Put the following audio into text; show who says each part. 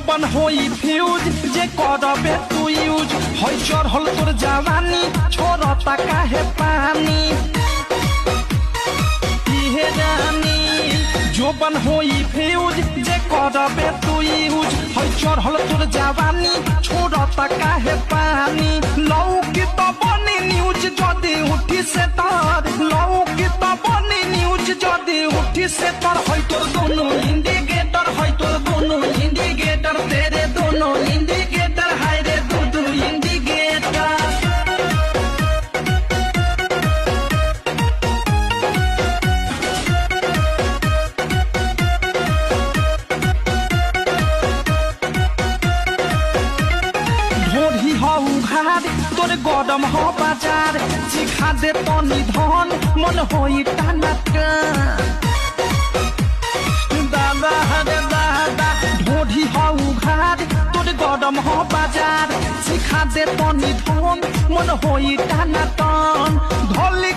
Speaker 1: जोबन होई फ्यूज जे करबे तू यूज होई चढ़ल तोर जवानी छोड़ता काहे पानी इहे रानी जोबन होई फ्यूज जे करबे तू यूज होई चढ़ल तोर जवानी छोड़ता काहे पानी लौकी तो बनी न्यूज जदी उठी से तार लौकी तो बनी न्यूज जदी उठी से तार होई तोर दोनों इंडिकेटर होई तोर दोनों इंडिकेटर तेरे दोनों इंडिकेटर हाय रे दो इंडिकेटर ढोरी हो उघार तोरे गरम हो बाजार सिखा दे तनी धन मन होई टानाटा दादा हरे दादा ढोरी हो उघार तोरे गरम हो बाजार सिखा दे तनी धन मन होई टानाटन धोली